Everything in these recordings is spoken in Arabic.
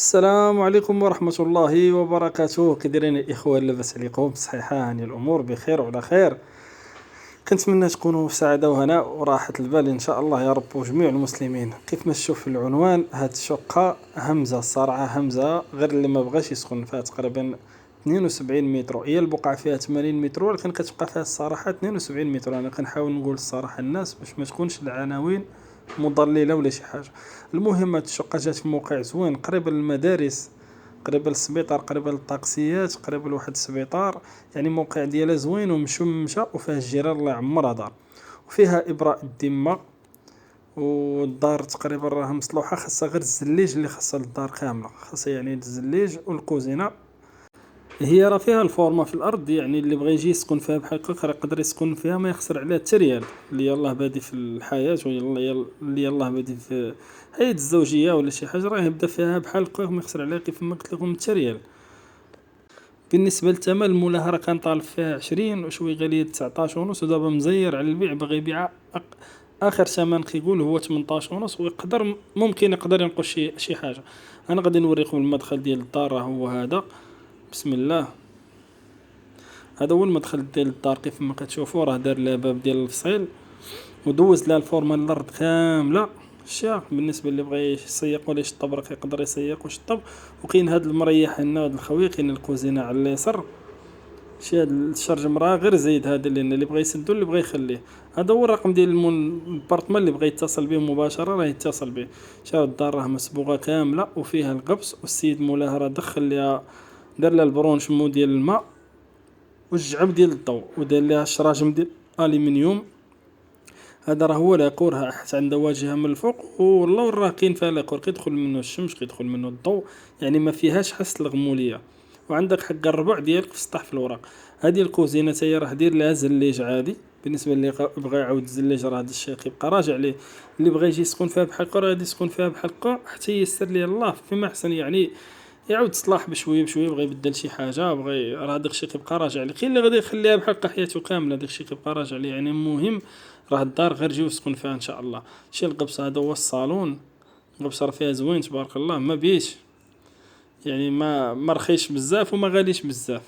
السلام عليكم ورحمة الله وبركاته. كي دايرين الإخوة؟ لاباس عليكم؟ صحيحة؟ هاني الأمور بخير وعلى خير. كنتمنى تكونوا في سعادة وهناء وراحة البال إن شاء الله يا رب، وجميع المسلمين. كيف ما تشوف في العنوان، هاد الشقة همزة الصراحة، همزة غير اللي ما بغاش يسكن فيها. تقريبا 72 متر، هي البقعة فيها 80 متر، ولكن كتبقى فيها الصراحة 72 متر. أنا كنحاول نقول الصراحة الناس باش ما تكونش العناوين مضللة ولا شي حاجة. المهم هاد الشقة جات في موقع زوين، قريبة للمدارس، قريبة للسبيطار، قريبة للطاكسيات، قريبة لواحد السبيطار. يعني الموقع ديالها زوين ومشمشة، وفيها الجيران الله يعمرها دار، وفيها إبراء الذمة. والدار تقريبا راها مصلوحة، خاصها غير الزليج اللي خاصها للدار كاملة، خاصها يعني الزليج والكوزينة. هي راه فيها الفورمه في الارض، يعني اللي بغى يجي يسكن فيها بحال هكا راه يقدر يسكن فيها، ما يخسر عليها حتى ريال. اللي يلاه بادي في الحياه، اللي يلاه بادي في حياه الزوجيه ولا شي حاجه، راه يبدا فيها بحال هكا ما يخسر عليها كيف ما قلت لكم حتى ريال. بالنسبه للثمن، المولاه راه كان طالب فيها 20 وشوي، غاليه 19 ونص، ودابا مزير على البيع، باغي يبيعها اخر ثمن كيقول هو 18 ونص، ويقدر ممكن يقدر ينقص شي حاجه. انا غادي نوريكم المدخل ديال الدار، راه هو هذا. بسم الله. هذا هو المدخل ديال الدار، كيف ما كتشوفوا راه دار لها باب ديال الفصيل، ودوز لها الفورمه للارض كامله. الشيخ بالنسبه اللي بغى يسيق ولا يشطب راه يقدر يسيق ويشطب. وكاين هاد المريح هنا، هاد الخوي، كاين الكوزينه على اليسار. شي هاد الشرج مراه غير زيد هذا، لان اللي بغى يسدو اللي بغى يخليه. هذا هو الرقم ديال البارتمان، اللي بغى يتصل به مباشره راه يتصل به. شاف الدار راه مسبوغه كامله وفيها القبس، والسيد مولاها راه دخل ليها، دار لها البرونشمون ديال الماء والجعب ديال الضوء، ودار لها الشراجم ديال الالومنيوم. هذا راه هو لاكور، حيت عنده واجهه من الفوق، والله راه كاين فيها لاكور كيدخل منه الشمس، كيدخل منه الضوء، يعني ما فيهاش حس الغموليه. وعندك حق الربع ديالك في السطح في الوراق. هذه الكوزينه تاهي راه دير لها زليج عادي. بالنسبه اللي بغى يعاود الزليج، راه هذا الشيء كيبقى راجع ليه. اللي بغى يجي يسكن فيها بحال هكا راه غادي يسكن فيها بحال هكا حتى ييسر ليه الله فيما احسن، يعني يعاود تصلاح بشويه بشويه. بغى يبدل شي حاجه، بغى راه داكشي كيبقى راجع ليه. كاين اللي غادي يخليها بحال هكا حياته كامله، داكشي كيبقى راجع ليه. يعني المهم راه الدار غير جيو سكن فيها ان شاء الله. شي القبص هذا هو الصالون. القبص راه فيها زوين تبارك الله، ما بيش يعني ما رخيش بزاف وما غاليش بزاف.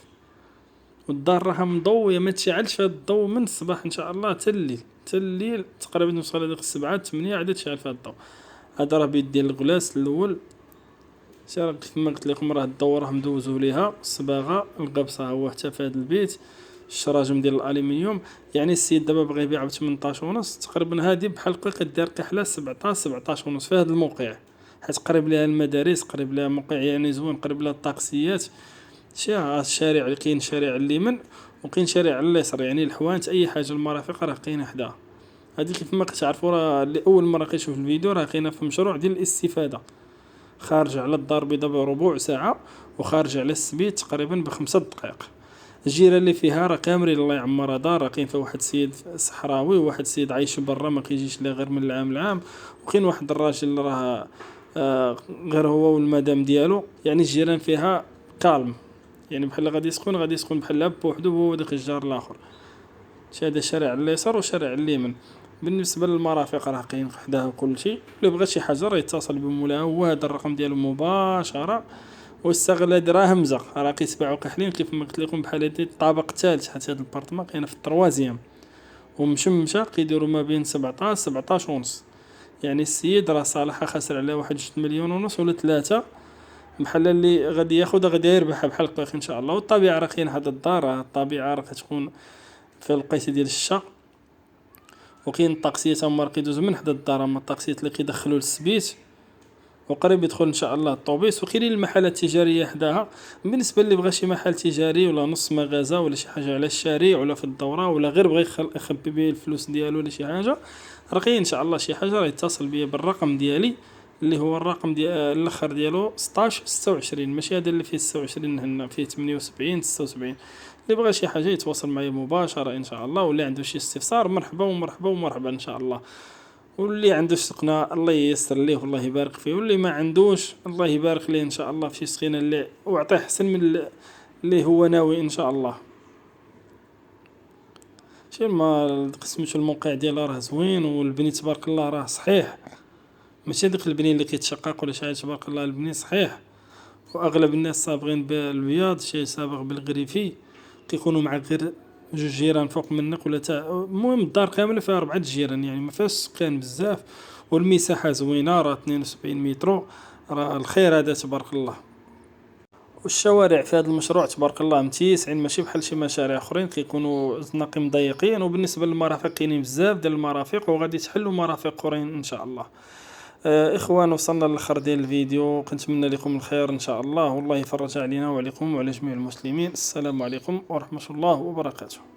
والدار راها مضويه، ما تشعلش هذا الضوء من الصباح ان شاء الله حتى الليل. حتى الليل تقريبا توصل هذيك السبعة 8 عاد تشعل فيها الضوء. هذا راه بيت ديال الغلاس الاول. راه كيف ما قلت لكم، راه الضوء راه مدوزو ليها الصباغه. القبصه هو حتى في هذا البيت، الشراجم ديال الالومنيوم. يعني السيد دابا بغى يبيع ب 18 ونص تقريبا. هذه بحال هكا كدير كحله 17 ونص في هذا الموقع، حيت قريب ليها المدارس، قريب ليها موقع يعني زوين، قريب ليها الطاكسيات. الشارع اللي كاين، شارع اليمين وكاين شارع اليسار، يعني الحوانت اي حاجه المرافق راه كاينه حداها. هذه كيف ما كتعرفوا، راه اللي اول مره كيشوف الفيديو، راه كاينه في مشروع ديال الاستفاده. خارج على الدار البيضاء بربع ساعة، وخارج على السبيت تقريبا ب5 دقائق. الجيرة اللي فيها راه كامرين الله يعمرها دار. راه كاين فيها واحد السيد صحراوي، وواحد السيد عايش برا ما كيجيش ليه غير من العام لعام، وكاين واحد الراجل اللي راه غير هو والمدام ديالو. يعني الجيران فيها كالم، يعني بحال غادي يسكن بحال بوحدو هو وداك الجار الاخر. هذا شارع اليسار وشارع اليمين. بالنسبه للمرافق راه كاين حداه كل شيء. اللي بغى شي حاجه راه يتصل بمولاه، هو هذا الرقم ديالو مباشره. واستغل هاد راه همزه، راه كيتباعو كحلين كيف ما قلت لكم، بحال هادي الطابق الثالث، حيت هاد البارتمان كاينه في التروازيام. ومشمشه كيديروا ما بين 17 ونص. يعني السيد راه صالحه خاسر عليه واحد 2 مليون ونص ولا 3. بحال اللي غادي ياخذ غادي يربح بحال هكا ان شاء الله. والطبيعه راه كاين هاد الدار، الطبيعه راه كتكون في القيس ديال الشا. وكاين الطاكسيات هما راه كيدوزو من حدا الدار، هما الطاكسيات اللي كيدخلوا للسبيت، وقريب يدخل ان شاء الله الطوبيس. وكاينين المحلات التجاريه حداها. بالنسبه اللي بغى شي محل تجاري ولا نص مغازه ولا شي حاجه على الشارع ولا في الدوره، ولا غير بغى يخبي به الفلوس ديالو ولا شي حاجه، راه كاين ان شاء الله شي حاجه، راه يتصل بيا بالرقم ديالي، اللي هو الرقم ديال الاخر ديالو 16 26. ماشي هذا اللي فيه 26 هنا، فيه 78 76. اللي بغى شي حاجه يتواصل معايا مباشره ان شاء الله. واللي عنده شي استفسار مرحبا ومرحبا ومرحبا ان شاء الله. واللي عنده سقنا الله ييسر ليه والله يبارك فيه، واللي ما عندوش الله يبارك ليه ان شاء الله في شي سقينه اللي واعطيه احسن من اللي هو ناوي ان شاء الله. شي ما سميتو الموقع ديالها راه زوين، والبني تبارك الله راه صحيح، ماشي داك البني اللي كيتشقق ولا شي حاجه. تبارك الله البني صحيح. واغلب الناس صابغين بالبياض، شي صابغ بالغريفي، كيكونوا مع غير جوج جيران فوق منك ولا المهم الدار كامله فيها 4 جيران، يعني ما فيهاش سكان بزاف، والمساحه زوينه، راه 72 متر، راه الخير هذا تبارك الله. والشوارع في هذا المشروع تبارك الله متيسعين، ماشي بحال شي مشاريع اخرين كيكونوا زناقين ضيقين. وبالنسبه للمرافق كاينين بزاف ديال المرافق، وغادي تحلوا مرافق اخرين ان شاء الله. اخوان، وصلنا للاخر ديال الفيديو، كنتمنى لكم الخير ان شاء الله، والله يفرج علينا وعليكم وعلى جميع المسلمين. السلام عليكم ورحمه الله وبركاته.